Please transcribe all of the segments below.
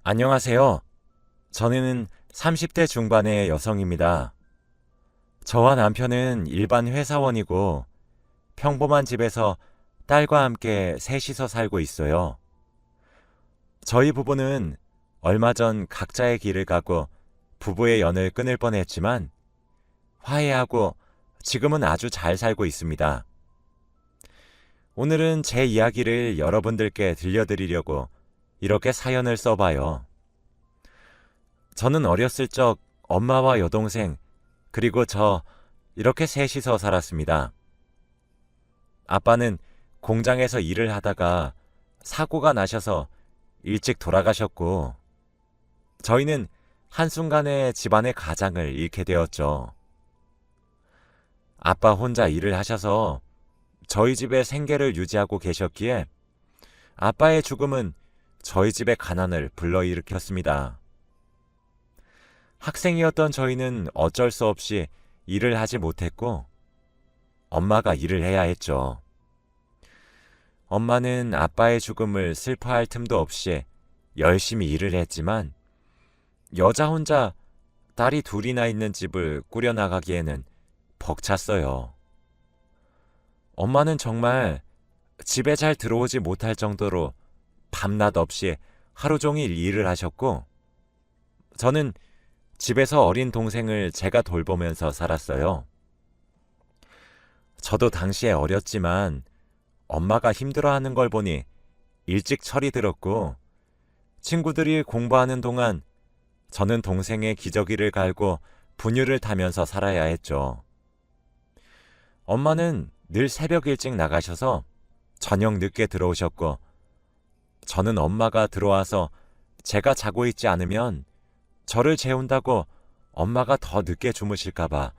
안녕하세요. 저는 30대 중반의 여성입니다. 저와 남편은 일반 회사원이고 평범한 집에서 딸과 함께 셋이서 살고 있어요. 저희 부부는 얼마 전 각자의 길을 가고 부부의 연을 끊을 뻔했지만 화해하고 지금은 아주 잘 살고 있습니다. 오늘은 제 이야기를 여러분들께 들려드리려고 이렇게 사연을 써봐요. 저는 어렸을 적 엄마와 여동생, 그리고 저 이렇게 셋이서 살았습니다. 아빠는 공장에서 일을 하다가 사고가 나셔서 일찍 돌아가셨고, 저희는 한순간에 집안의 가장을 잃게 되었죠. 아빠 혼자 일을 하셔서 저희 집의 생계를 유지하고 계셨기에 아빠의 죽음은 저희 집의 가난을 불러일으켰습니다. 학생이었던 저희는 어쩔 수 없이 일을 하지 못했고 엄마가 일을 해야 했죠. 엄마는 아빠의 죽음을 슬퍼할 틈도 없이 열심히 일을 했지만 여자 혼자 딸이 둘이나 있는 집을 꾸려나가기에는 벅찼어요. 엄마는 정말 집에 잘 들어오지 못할 정도로 밤낮 없이 하루 종일 일을 하셨고 저는 집에서 어린 동생을 제가 돌보면서 살았어요. 저도 당시에 어렸지만 엄마가 힘들어하는 걸 보니 일찍 철이 들었고 친구들이 공부하는 동안 저는 동생의 기저귀를 갈고 분유를 타면서 살아야 했죠. 엄마는 늘 새벽 일찍 나가셔서 저녁 늦게 들어오셨고 저는 엄마가 들어와서 제가 자고 있지 않으면 저를 재운다고 엄마가 더 늦게 주무실까봐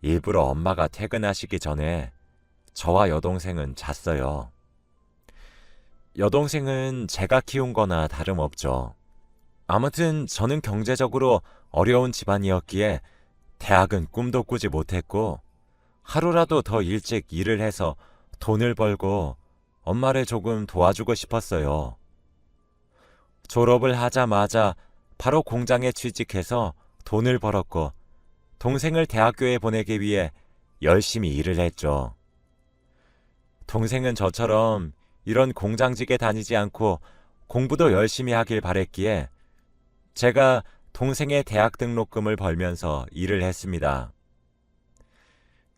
일부러 엄마가 퇴근하시기 전에 저와 여동생은 잤어요. 여동생은 제가 키운 거나 다름없죠. 아무튼 저는 경제적으로 어려운 집안이었기에 대학은 꿈도 꾸지 못했고 하루라도 더 일찍 일을 해서 돈을 벌고 엄마를 조금 도와주고 싶었어요. 졸업을 하자마자 바로 공장에 취직해서 돈을 벌었고 동생을 대학교에 보내기 위해 열심히 일을 했죠. 동생은 저처럼 이런 공장직에 다니지 않고 공부도 열심히 하길 바랬기에 제가 동생의 대학 등록금을 벌면서 일을 했습니다.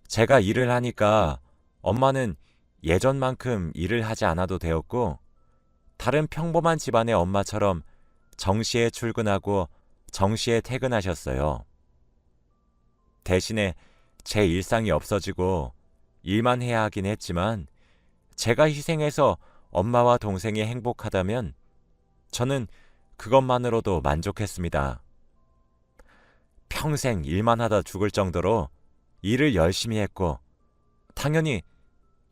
제가 일을 하니까 엄마는 예전만큼 일을 하지 않아도 되었고 다른 평범한 집안의 엄마처럼 정시에 출근하고 정시에 퇴근하셨어요. 대신에 제 일상이 없어지고 일만 해야 하긴 했지만 제가 희생해서 엄마와 동생이 행복하다면 저는 그것만으로도 만족했습니다. 평생 일만 하다 죽을 정도로 일을 열심히 했고 당연히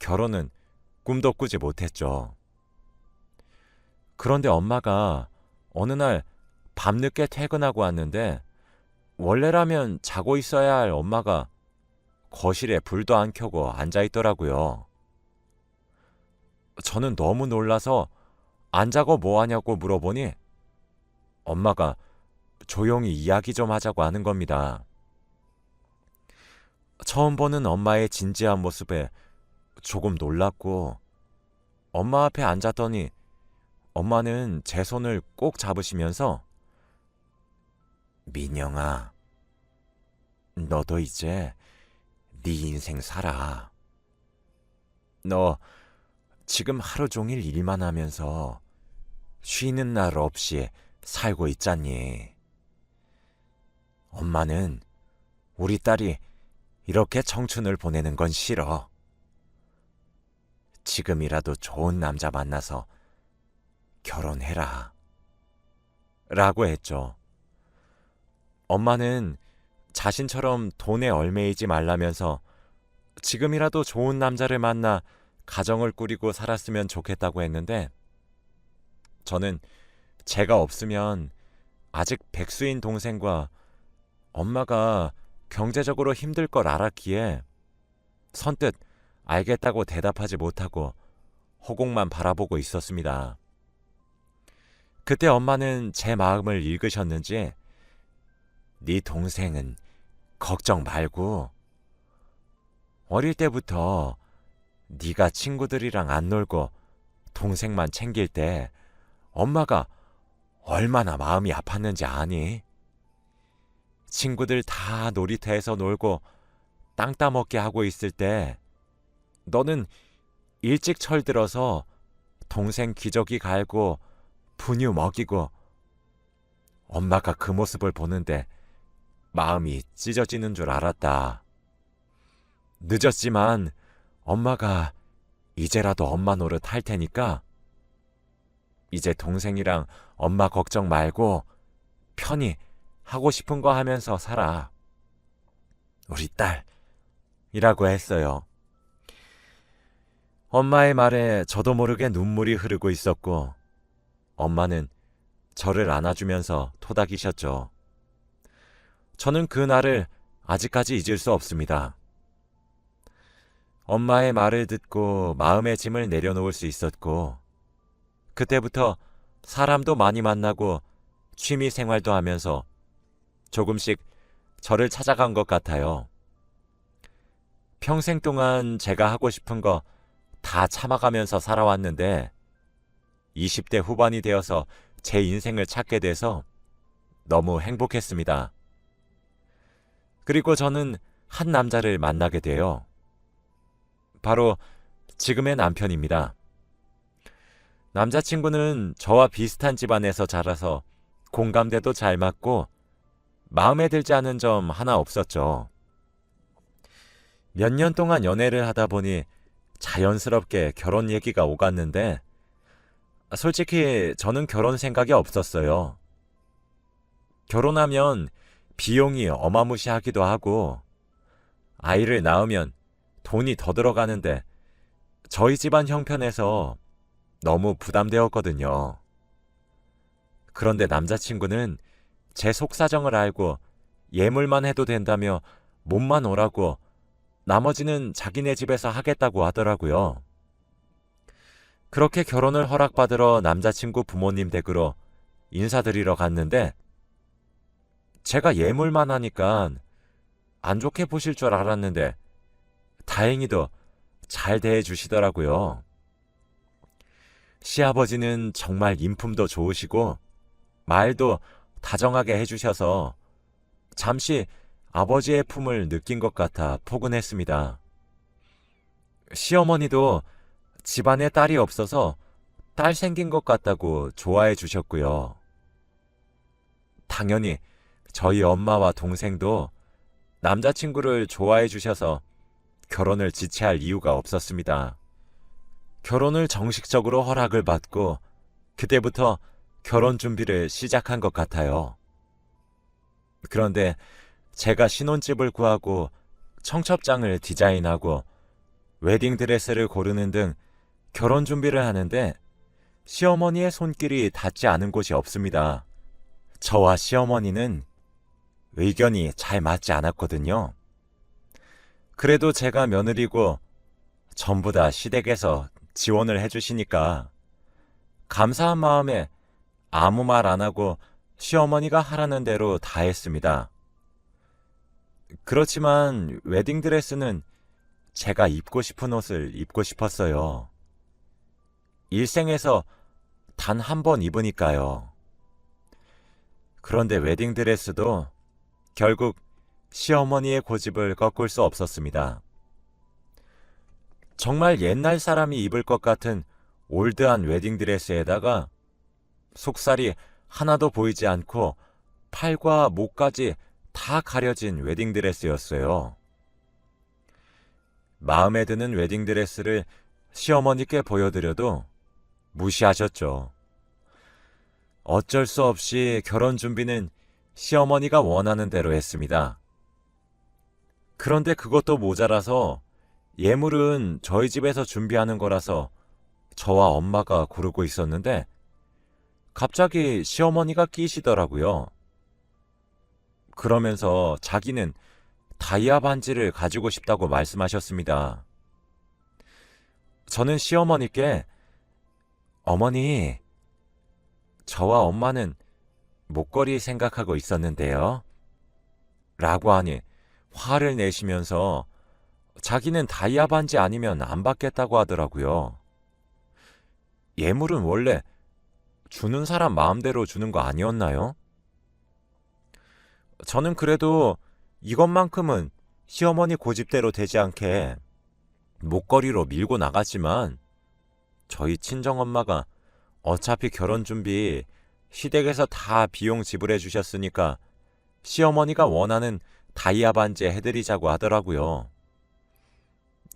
결혼은 꿈도 꾸지 못했죠. 그런데 엄마가 어느 날 밤늦게 퇴근하고 왔는데 원래라면 자고 있어야 할 엄마가 거실에 불도 안 켜고 앉아 있더라고요. 저는 너무 놀라서 안 자고 뭐 하냐고 물어보니 엄마가 조용히 이야기 좀 하자고 하는 겁니다. 처음 보는 엄마의 진지한 모습에 조금 놀랐고 엄마 앞에 앉았더니 엄마는 제 손을 꼭 잡으시면서 민영아, 너도 이제 네 인생 살아. 너 지금 하루 종일 일만 하면서 쉬는 날 없이 살고 있잖니. 엄마는 우리 딸이 이렇게 청춘을 보내는 건 싫어. 지금이라도 좋은 남자 만나서 결혼해라. 라고 했죠. 엄마는 자신처럼 돈에 얽매이지 말라면서 지금이라도 좋은 남자를 만나 가정을 꾸리고 살았으면 좋겠다고 했는데 저는 제가 없으면 아직 백수인 동생과 엄마가 경제적으로 힘들 걸 알았기에 선뜻 알겠다고 대답하지 못하고 허공만 바라보고 있었습니다. 그때 엄마는 제 마음을 읽으셨는지 네 동생은 걱정 말고 어릴 때부터 네가 친구들이랑 안 놀고 동생만 챙길 때 엄마가 얼마나 마음이 아팠는지 아니? 친구들 다 놀이터에서 놀고 땅 따먹게 하고 있을 때 너는 일찍 철들어서 동생 기저귀 갈고 분유 먹이고 엄마가 그 모습을 보는데 마음이 찢어지는 줄 알았다. 늦었지만 엄마가 이제라도 엄마 노릇 할 테니까 이제 동생이랑 엄마 걱정 말고 편히 하고 싶은 거 하면서 살아. 우리 딸이라고 했어요. 엄마의 말에 저도 모르게 눈물이 흐르고 있었고 엄마는 저를 안아주면서 토닥이셨죠. 저는 그 날을 아직까지 잊을 수 없습니다. 엄마의 말을 듣고 마음의 짐을 내려놓을 수 있었고 그때부터 사람도 많이 만나고 취미 생활도 하면서 조금씩 저를 찾아간 것 같아요. 평생 동안 제가 하고 싶은 거 다 참아가면서 살아왔는데 20대 후반이 되어서 제 인생을 찾게 돼서 너무 행복했습니다. 그리고 저는 한 남자를 만나게 돼요. 바로 지금의 남편입니다. 남자친구는 저와 비슷한 집안에서 자라서 공감대도 잘 맞고 마음에 들지 않은 점 하나 없었죠. 몇 년 동안 연애를 하다 보니 자연스럽게 결혼 얘기가 오갔는데 솔직히 저는 결혼 생각이 없었어요. 결혼하면 비용이 어마무시하기도 하고 아이를 낳으면 돈이 더 들어가는데 저희 집안 형편에서 너무 부담되었거든요. 그런데 남자친구는 제 속사정을 알고 예물만 해도 된다며 몸만 오라고 나머지는 자기네 집에서 하겠다고 하더라고요. 그렇게 결혼을 허락받으러 남자친구 부모님 댁으로 인사드리러 갔는데 제가 예물만 하니까 안 좋게 보실 줄 알았는데 다행히도 잘 대해주시더라고요. 시아버지는 정말 인품도 좋으시고 말도 다정하게 해주셔서 잠시 아버지의 품을 느낀 것 같아 포근했습니다. 시어머니도 집안에 딸이 없어서 딸 생긴 것 같다고 좋아해 주셨고요. 당연히 저희 엄마와 동생도 남자친구를 좋아해 주셔서 결혼을 지체할 이유가 없었습니다. 결혼을 정식적으로 허락을 받고 그때부터 결혼 준비를 시작한 것 같아요. 그런데 제가 신혼집을 구하고 청첩장을 디자인하고 웨딩드레스를 고르는 등 결혼 준비를 하는데 시어머니의 손길이 닿지 않은 곳이 없습니다. 저와 시어머니는 의견이 잘 맞지 않았거든요. 그래도 제가 며느리고 전부 다 시댁에서 지원을 해주시니까 감사한 마음에 아무 말 안 하고 시어머니가 하라는 대로 다 했습니다. 그렇지만 웨딩드레스는 제가 입고 싶은 옷을 입고 싶었어요. 일생에서 단 한 번 입으니까요. 그런데 웨딩드레스도 결국 시어머니의 고집을 꺾을 수 없었습니다. 정말 옛날 사람이 입을 것 같은 올드한 웨딩드레스에다가 속살이 하나도 보이지 않고 팔과 목까지 다 가려진 웨딩드레스였어요. 마음에 드는 웨딩드레스를 시어머니께 보여드려도 무시하셨죠. 어쩔 수 없이 결혼 준비는 시어머니가 원하는 대로 했습니다. 그런데 그것도 모자라서 예물은 저희 집에서 준비하는 거라서 저와 엄마가 고르고 있었는데 갑자기 시어머니가 끼시더라고요. 그러면서 자기는 다이아 반지를 가지고 싶다고 말씀하셨습니다. 저는 시어머니께 어머니, 저와 엄마는 목걸이 생각하고 있었는데요. 라고 하니 화를 내시면서 자기는 다이아 반지 아니면 안 받겠다고 하더라고요. 예물은 원래 주는 사람 마음대로 주는 거 아니었나요? 저는 그래도 이것만큼은 시어머니 고집대로 되지 않게 목걸이로 밀고 나갔지만 저희 친정엄마가 어차피 결혼 준비 시댁에서 다 비용 지불해 주셨으니까 시어머니가 원하는 다이아 반지 해드리자고 하더라고요.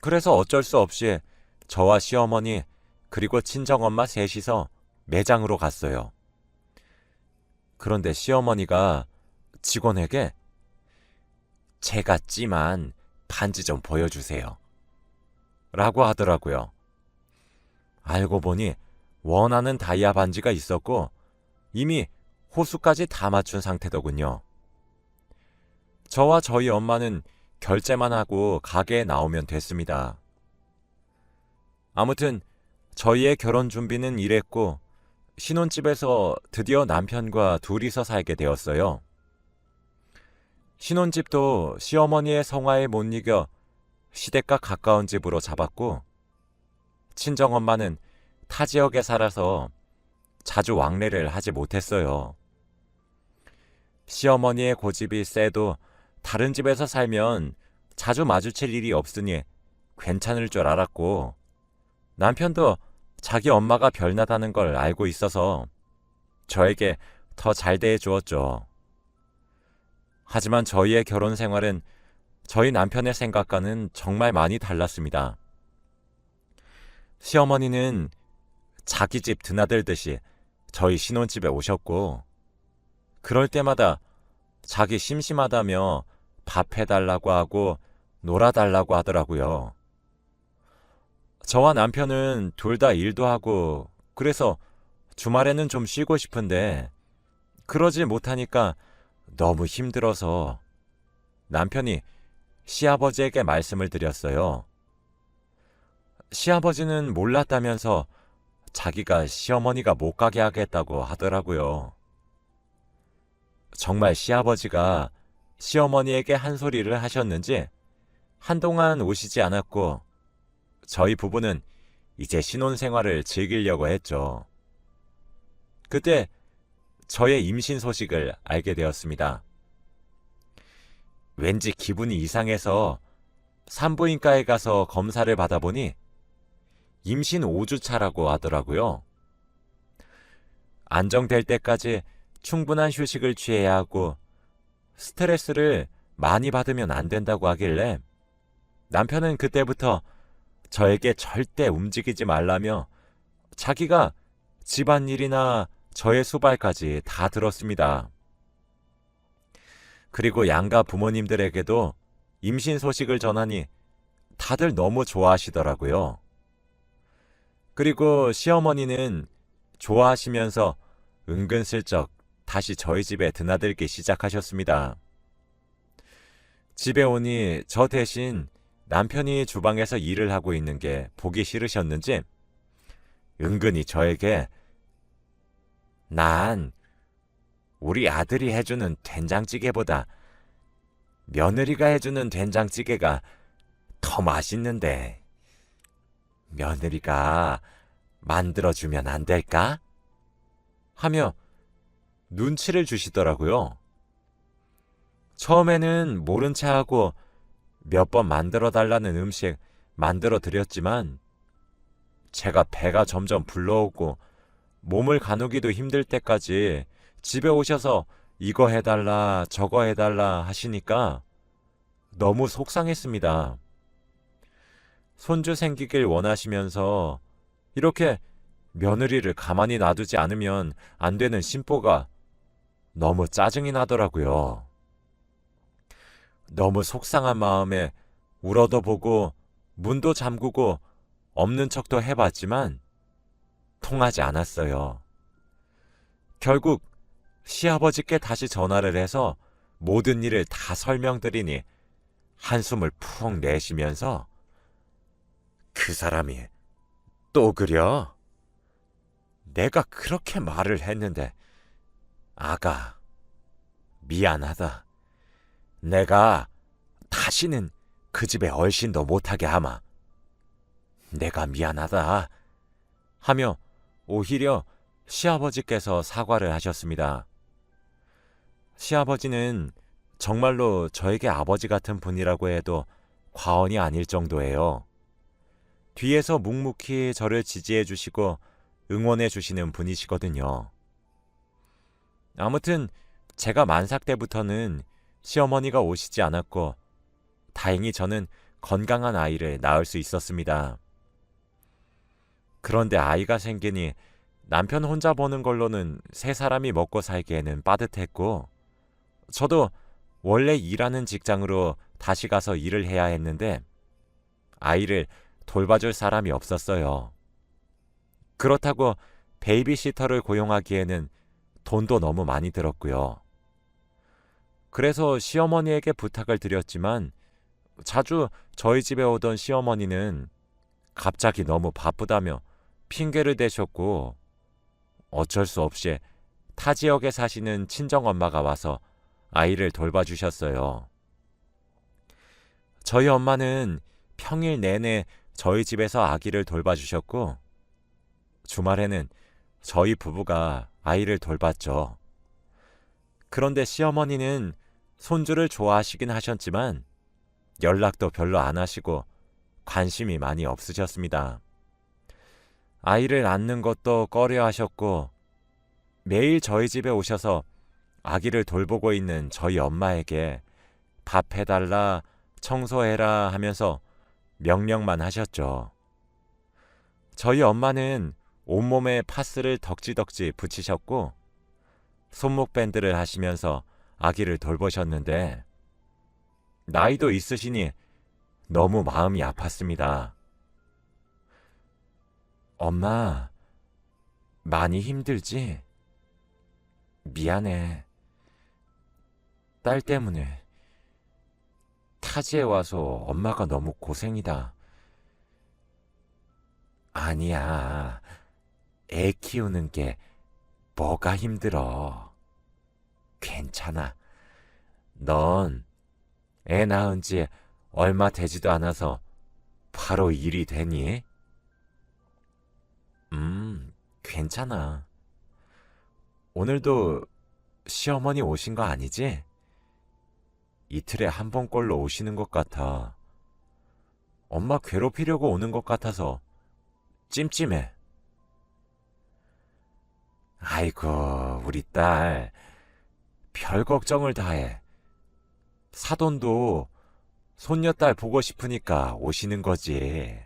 그래서 어쩔 수 없이 저와 시어머니 그리고 친정엄마 셋이서 매장으로 갔어요. 그런데 시어머니가 직원에게 제가 찜한 반지 좀 보여주세요. 라고 하더라고요. 알고 보니 원하는 다이아 반지가 있었고 이미 호수까지 다 맞춘 상태더군요. 저와 저희 엄마는 결제만 하고 가게에 나오면 됐습니다. 아무튼 저희의 결혼 준비는 이랬고 신혼집에서 드디어 남편과 둘이서 살게 되었어요. 신혼집도 시어머니의 성화에 못 이겨 시댁과 가까운 집으로 잡았고 친정엄마는 타 지역에 살아서 자주 왕래를 하지 못했어요. 시어머니의 고집이 세도 다른 집에서 살면 자주 마주칠 일이 없으니 괜찮을 줄 알았고 남편도 자기 엄마가 별나다는 걸 알고 있어서 저에게 더 잘 대해 주었죠. 하지만 저희의 결혼 생활은 저희 남편의 생각과는 정말 많이 달랐습니다. 시어머니는 자기 집 드나들듯이 저희 신혼집에 오셨고 그럴 때마다 자기 심심하다며 밥 해달라고 하고 놀아달라고 하더라고요. 저와 남편은 둘 다 일도 하고 그래서 주말에는 좀 쉬고 싶은데 그러지 못하니까 너무 힘들어서 남편이 시아버지에게 말씀을 드렸어요. 시아버지는 몰랐다면서 자기가 시어머니가 못 가게 하겠다고 하더라고요. 정말 시아버지가 시어머니에게 한 소리를 하셨는지 한동안 오시지 않았고 저희 부부는 이제 신혼생활을 즐기려고 했죠. 그때 저의 임신 소식을 알게 되었습니다. 왠지 기분이 이상해서 산부인과에 가서 검사를 받아보니 임신 5주 차라고 하더라고요. 안정될 때까지 충분한 휴식을 취해야 하고 스트레스를 많이 받으면 안 된다고 하길래 남편은 그때부터 저에게 절대 움직이지 말라며 자기가 집안일이나 저의 수발까지 다 들었습니다. 그리고 양가 부모님들에게도 임신 소식을 전하니 다들 너무 좋아하시더라고요. 그리고 시어머니는 좋아하시면서 은근슬쩍 다시 저희 집에 드나들기 시작하셨습니다. 집에 오니 저 대신 남편이 주방에서 일을 하고 있는 게 보기 싫으셨는지 은근히 저에게 난 우리 아들이 해주는 된장찌개보다 며느리가 해주는 된장찌개가 더 맛있는데 며느리가 만들어주면 안 될까? 하며 눈치를 주시더라고요. 처음에는 모른 체 하고 몇 번 만들어 달라는 음식 만들어 드렸지만 제가 배가 점점 불러오고 몸을 가누기도 힘들 때까지 집에 오셔서 이거 해달라 저거 해달라 하시니까 너무 속상했습니다. 손주 생기길 원하시면서 이렇게 며느리를 가만히 놔두지 않으면 안 되는 신보가 너무 짜증이 나더라고요. 너무 속상한 마음에 울어도 보고 문도 잠그고 없는 척도 해봤지만 통하지 않았어요. 결국 시아버지께 다시 전화를 해서 모든 일을 다 설명드리니 한숨을 푹 내쉬면서 그 사람이 또 그려? 내가 그렇게 말을 했는데, 아가, 미안하다. 내가 다시는 그 집에 얼씬도 못하게 하마. 내가 미안하다. 하며 오히려 시아버지께서 사과를 하셨습니다. 시아버지는 정말로 저에게 아버지 같은 분이라고 해도 과언이 아닐 정도예요. 뒤에서 묵묵히 저를 지지해 주시고 응원해 주시는 분이시거든요. 아무튼 제가 만삭 때부터는 시어머니가 오시지 않았고 다행히 저는 건강한 아이를 낳을 수 있었습니다. 그런데 아이가 생기니 남편 혼자 버는 걸로는 세 사람이 먹고 살기에는 빠듯했고 저도 원래 일하는 직장으로 다시 가서 일을 해야 했는데 아이를 돌봐줄 사람이 없었어요. 그렇다고 베이비시터를 고용하기에는 돈도 너무 많이 들었고요. 그래서 시어머니에게 부탁을 드렸지만 자주 저희 집에 오던 시어머니는 갑자기 너무 바쁘다며 핑계를 대셨고 어쩔 수 없이 타 지역에 사시는 친정엄마가 와서 아이를 돌봐주셨어요. 저희 엄마는 평일 내내 저희 집에서 아기를 돌봐주셨고 주말에는 저희 부부가 아이를 돌봤죠. 그런데 시어머니는 손주를 좋아하시긴 하셨지만 연락도 별로 안 하시고 관심이 많이 없으셨습니다. 아이를 낳는 것도 꺼려 하셨고 매일 저희 집에 오셔서 아기를 돌보고 있는 저희 엄마에게 밥 해달라, 청소해라 하면서 명령만 하셨죠. 저희 엄마는 온몸에 파스를 덕지덕지 붙이셨고 손목 밴드를 하시면서 아기를 돌보셨는데 나이도 있으시니 너무 마음이 아팠습니다. 엄마, 많이 힘들지? 미안해. 딸 때문에 타지에 와서 엄마가 너무 고생이다. 아니야. 애 키우는 게 뭐가 힘들어. 괜찮아. 넌 애 낳은 지 얼마 되지도 않아서 바로 일이 되니? 괜찮아. 오늘도 시어머니 오신 거 아니지? 이틀에 한 번꼴로 오시는 것 같아. 엄마 괴롭히려고 오는 것 같아서 찜찜해. 아이고, 우리 딸. 별 걱정을 다 해. 사돈도 손녀딸 보고 싶으니까 오시는 거지.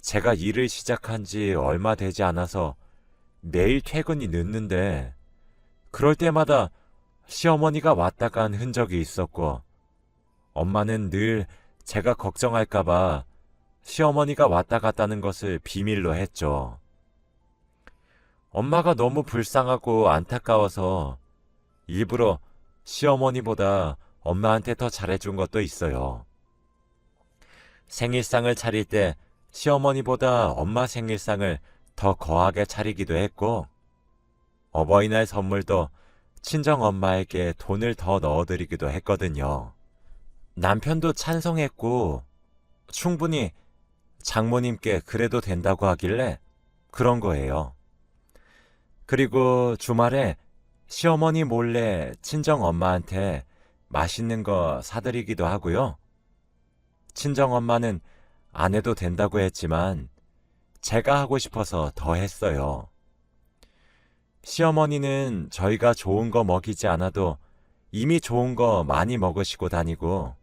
제가 일을 시작한 지 얼마 되지 않아서 매일 퇴근이 늦는데 그럴 때마다 시어머니가 왔다 간 흔적이 있었고 엄마는 늘 제가 걱정할까봐 시어머니가 왔다 갔다는 것을 비밀로 했죠. 엄마가 너무 불쌍하고 안타까워서 일부러 시어머니보다 엄마한테 더 잘해준 것도 있어요. 생일상을 차릴 때 시어머니보다 엄마 생일상을 더 거하게 차리기도 했고 어버이날 선물도 친정엄마에게 돈을 더 넣어드리기도 했거든요. 남편도 찬성했고 충분히 장모님께 그래도 된다고 하길래 그런 거예요. 그리고 주말에 시어머니 몰래 친정엄마한테 맛있는 거 사드리기도 하고요. 친정엄마는 안 해도 된다고 했지만 제가 하고 싶어서 더 했어요. 시어머니는 저희가 좋은 거 먹이지 않아도 이미 좋은 거 많이 먹으시고 다니고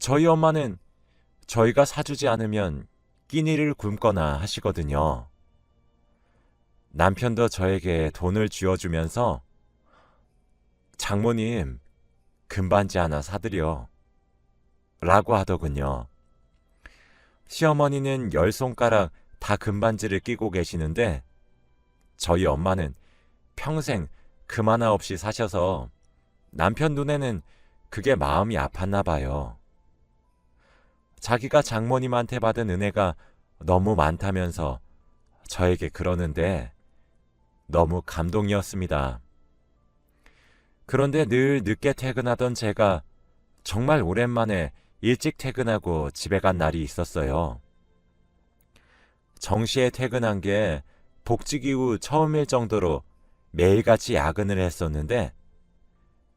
저희 엄마는 저희가 사주지 않으면 끼니를 굶거나 하시거든요. 남편도 저에게 돈을 쥐어주면서 장모님 금반지 하나 사드려 라고 하더군요. 시어머니는 10손가락 다 금반지를 끼고 계시는데 저희 엄마는 평생 금 하나 없이 사셔서 남편 눈에는 그게 마음이 아팠나 봐요. 자기가 장모님한테 받은 은혜가 너무 많다면서 저에게 그러는데 너무 감동이었습니다. 그런데 늘 늦게 퇴근하던 제가 정말 오랜만에 일찍 퇴근하고 집에 간 날이 있었어요. 정시에 퇴근한 게 복직 이후 처음일 정도로 매일같이 야근을 했었는데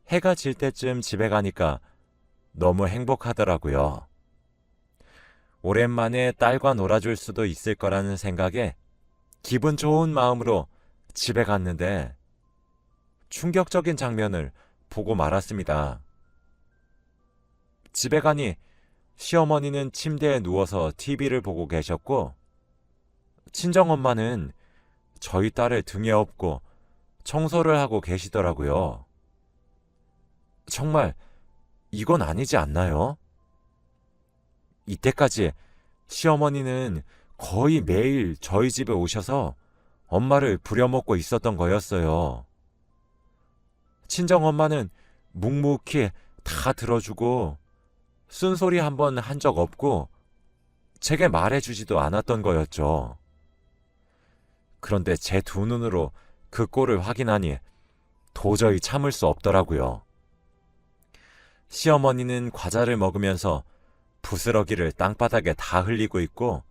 해가 질 때쯤 집에 가니까 너무 행복하더라고요. 오랜만에 딸과 놀아줄 수도 있을 거라는 생각에 기분 좋은 마음으로 집에 갔는데 충격적인 장면을 보고 말았습니다. 집에 가니 시어머니는 침대에 누워서 TV를 보고 계셨고 친정엄마는 저희 딸을 등에 업고 청소를 하고 계시더라고요. 정말 이건 아니지 않나요? 이때까지 시어머니는 거의 매일 저희 집에 오셔서 엄마를 부려먹고 있었던 거였어요. 친정엄마는 묵묵히 다 들어주고 쓴소리 한 번 한 적 없고 제게 말해주지도 않았던 거였죠. 그런데 제 두 눈으로 그 꼴을 확인하니 도저히 참을 수 없더라고요. 시어머니는 과자를 먹으면서 부스러기를 땅바닥에 다 흘리고 있고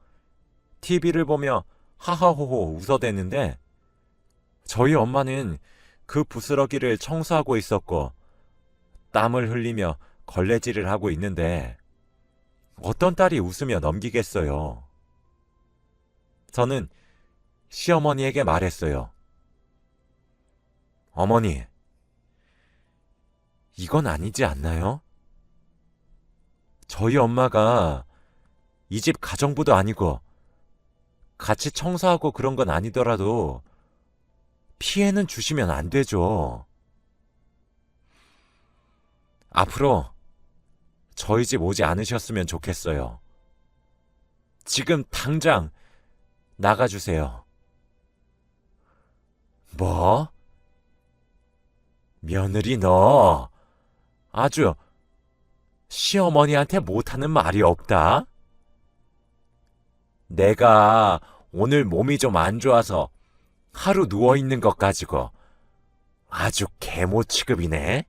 TV를 보며 하하호호 웃어대는데 저희 엄마는 그 부스러기를 청소하고 있었고 땀을 흘리며 걸레질을 하고 있는데 어떤 딸이 웃으며 넘기겠어요. 저는 시어머니에게 말했어요. 어머니, 이건 아니지 않나요? 저희 엄마가 이 집 가정부도 아니고 같이 청소하고 그런 건 아니더라도 피해는 주시면 안 되죠. 앞으로 저희 집 오지 않으셨으면 좋겠어요. 지금 당장 나가주세요. 뭐? 며느리 너 아주 시어머니한테 못하는 말이 없다? 내가 오늘 몸이 좀 안 좋아서 하루 누워있는 것 가지고 아주 계모 취급이네?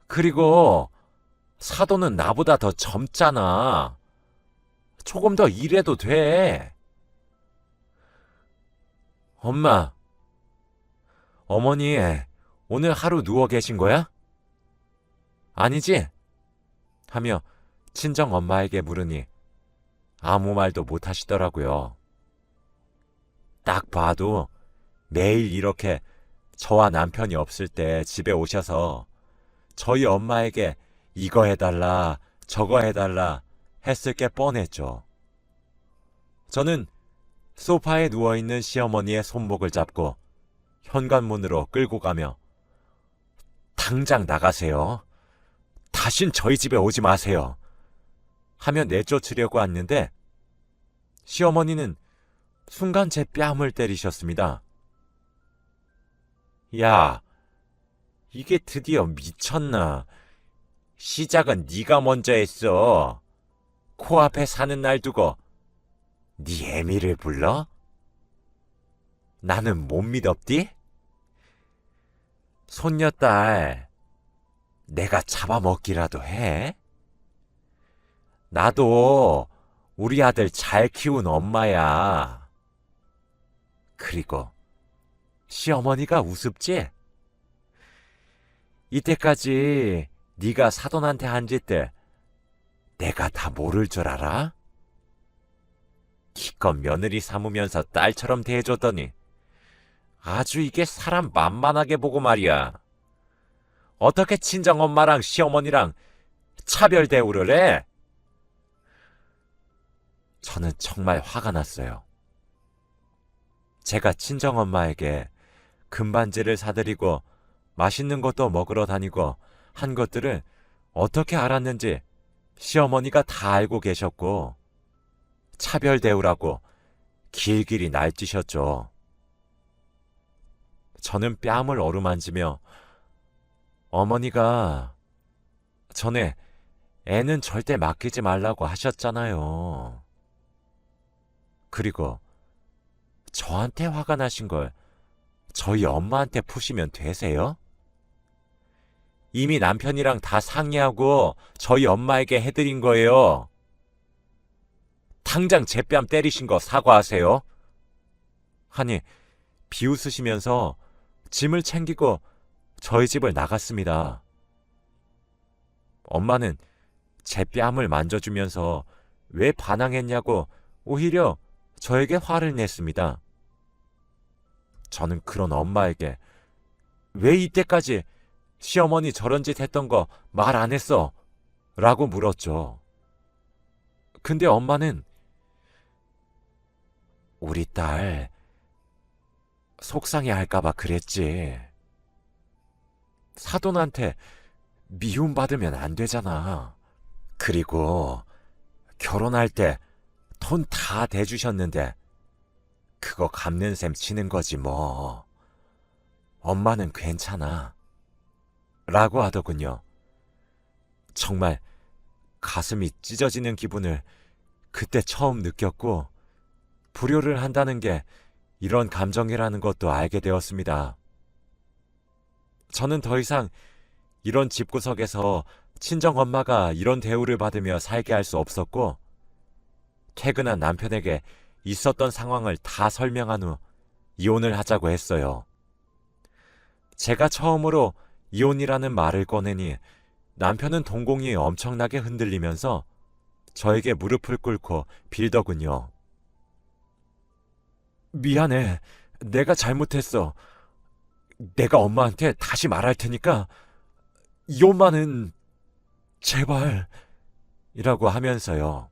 그리고 사도는 나보다 더 젊잖아. 조금 더 일해도 돼. 엄마, 어머니 오늘 하루 누워 계신 거야? 아니지? 하며 친정 엄마에게 물으니 아무 말도 못 하시더라고요. 딱 봐도 매일 이렇게 저와 남편이 없을 때 집에 오셔서 저희 엄마에게 이거 해달라, 저거 해달라 했을 게 뻔했죠. 저는 소파에 누워있는 시어머니의 손목을 잡고 현관문으로 끌고 가며 당장 나가세요. 다신 저희 집에 오지 마세요. 하며 내쫓으려고 했는데 시어머니는 순간 제 뺨을 때리셨습니다. 야, 이게 드디어 미쳤나? 시작은 네가 먼저 했어. 코앞에 사는 날 두고 네 애미를 불러? 나는 못 믿었디? 손녀딸 내가 잡아먹기라도 해? 나도 우리 아들 잘 키운 엄마야. 그리고 시어머니가 우습지? 이때까지 네가 사돈한테 한 짓들 내가 다 모를 줄 알아? 기껏 며느리 삼으면서 딸처럼 대해줬더니 아주 이게 사람 만만하게 보고 말이야. 어떻게 친정엄마랑 시어머니랑 차별 대우를 해? 저는 정말 화가 났어요. 제가 친정엄마에게 금반지를 사드리고 맛있는 것도 먹으러 다니고 한 것들을 어떻게 알았는지 시어머니가 다 알고 계셨고 차별 대우라고 길길이 날뛰셨죠. 저는 뺨을 어루만지며 어머니가 전에 애는 절대 맡기지 말라고 하셨잖아요. 그리고 저한테 화가 나신 걸 저희 엄마한테 푸시면 되세요? 이미 남편이랑 다 상의하고 저희 엄마에게 해드린 거예요. 당장 제 뺨 때리신 거 사과하세요. 하니 비웃으시면서 짐을 챙기고 저희 집을 나갔습니다. 엄마는 제 뺨을 만져주면서 왜 반항했냐고 오히려 저에게 화를 냈습니다. 저는 그런 엄마에게 왜 이때까지 시어머니 저런 짓 했던 거 말 안 했어? 라고 물었죠. 근데 엄마는 우리 딸 속상해 할까봐 그랬지. 사돈한테 미움받으면 안 되잖아. 그리고 결혼할 때 돈 다 대주셨는데 그거 갚는 셈 치는 거지 뭐. 엄마는 괜찮아. 라고 하더군요. 정말 가슴이 찢어지는 기분을 그때 처음 느꼈고 불효를 한다는 게 이런 감정이라는 것도 알게 되었습니다. 저는 더 이상 이런 집구석에서 친정엄마가 이런 대우를 받으며 살게 할 수 없었고 퇴근한 남편에게 있었던 상황을 다 설명한 후 이혼을 하자고 했어요. 제가 처음으로 이혼이라는 말을 꺼내니 남편은 동공이 엄청나게 흔들리면서 저에게 무릎을 꿇고 빌더군요. 미안해. 내가 잘못했어. 내가 엄마한테 다시 말할 테니까 이혼만은 제발 이라고 하면서요.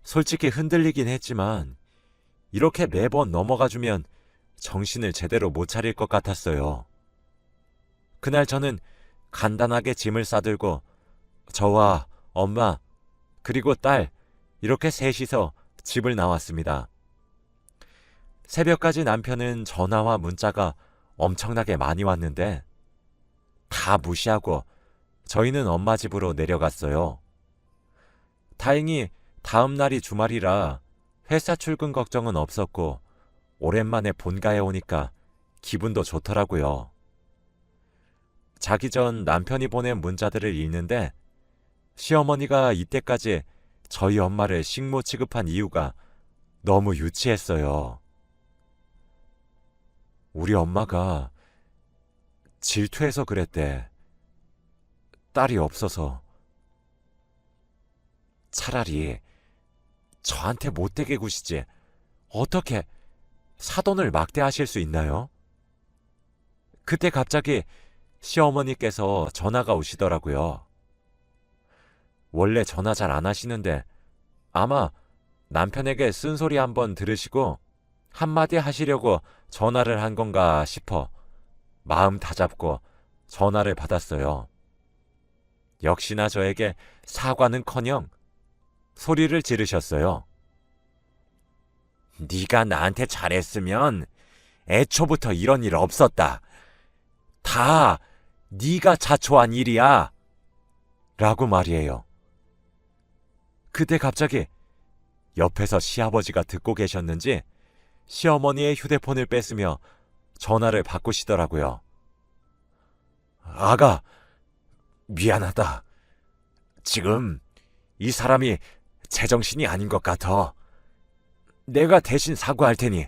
솔직히 흔들리긴 했지만 이렇게 매번 넘어가주면 정신을 제대로 못 차릴 것 같았어요. 그날 저는 간단하게 짐을 싸들고 저와 엄마 그리고 딸 이렇게 셋이서 집을 나왔습니다. 새벽까지 남편은 전화와 문자가 엄청나게 많이 왔는데 다 무시하고 저희는 엄마 집으로 내려갔어요. 다행히 다음 날이 주말이라 회사 출근 걱정은 없었고 오랜만에 본가에 오니까 기분도 좋더라고요. 자기 전 남편이 보낸 문자들을 읽는데 시어머니가 이때까지 저희 엄마를 식모 취급한 이유가 너무 유치했어요. 우리 엄마가 질투해서 그랬대. 딸이 없어서. 차라리 저한테 못되게 구시지 어떻게 사돈을 막대하실 수 있나요? 그때 갑자기 시어머니께서 전화가 오시더라고요. 원래 전화 잘 안 하시는데 아마 남편에게 쓴소리 한번 들으시고 한마디 하시려고 전화를 한 건가 싶어 마음 다잡고 전화를 받았어요. 역시나 저에게 사과는커녕 소리를 지르셨어요. 네가 나한테 잘했으면 애초부터 이런 일 없었다. 다 네가 자초한 일이야. 라고 말이에요. 그때 갑자기 옆에서 시아버지가 듣고 계셨는지 시어머니의 휴대폰을 뺏으며 전화를 바꾸시더라고요. 아가, 미안하다. 지금 이 사람이 제정신이 아닌 것 같아. 내가 대신 사과할 테니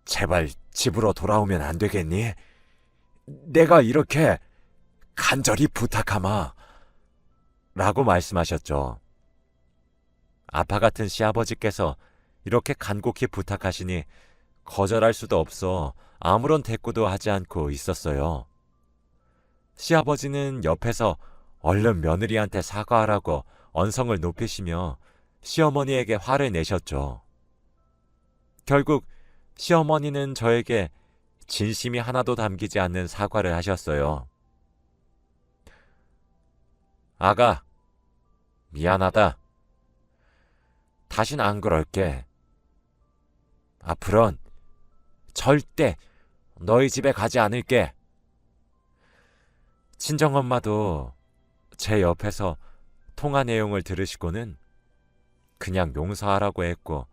제발 집으로 돌아오면 안 되겠니? 내가 이렇게 간절히 부탁하마. 라고 말씀하셨죠. 아빠 같은 시아버지께서 이렇게 간곡히 부탁하시니 거절할 수도 없어 아무런 대꾸도 하지 않고 있었어요. 시아버지는 옆에서 얼른 며느리한테 사과하라고 언성을 높이시며 시어머니에게 화를 내셨죠. 결국 시어머니는 저에게 진심이 하나도 담기지 않는 사과를 하셨어요. 아가, 미안하다. 다신 안 그럴게. 앞으론 절대 너희 집에 가지 않을게. 친정엄마도 제 옆에서 통화 내용을 들으시고는 그냥 용서하라고 했고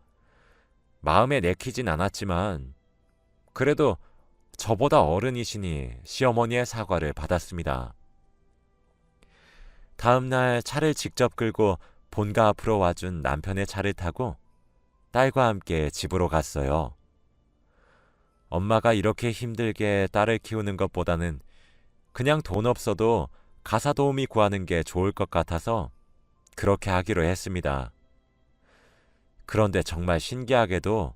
마음에 내키진 않았지만 그래도 저보다 어른이시니 시어머니의 사과를 받았습니다. 다음 날 차를 직접 끌고 본가 앞으로 와준 남편의 차를 타고 딸과 함께 집으로 갔어요. 엄마가 이렇게 힘들게 딸을 키우는 것보다는 그냥 돈 없어도 가사 도우미 구하는 게 좋을 것 같아서 그렇게 하기로 했습니다. 그런데 정말 신기하게도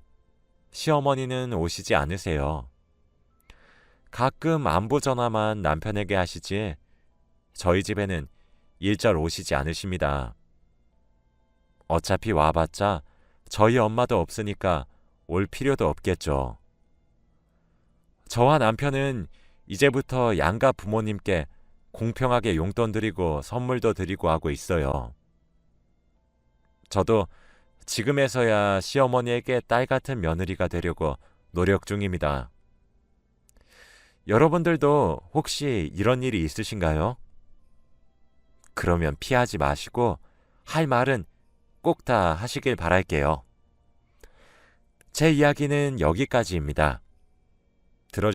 시어머니는 오시지 않으세요. 가끔 안부 전화만 남편에게 하시지 저희 집에는 일절 오시지 않으십니다. 어차피 와봤자 저희 엄마도 없으니까 올 필요도 없겠죠. 저와 남편은 이제부터 양가 부모님께 공평하게 용돈 드리고 선물도 드리고 하고 있어요. 저도 지금에서야 시어머니에게 딸 같은 며느리가 되려고 노력 중입니다. 여러분들도 혹시 이런 일이 있으신가요? 그러면 피하지 마시고 할 말은 꼭 다 하시길 바랄게요. 제 이야기는 여기까지입니다. 들어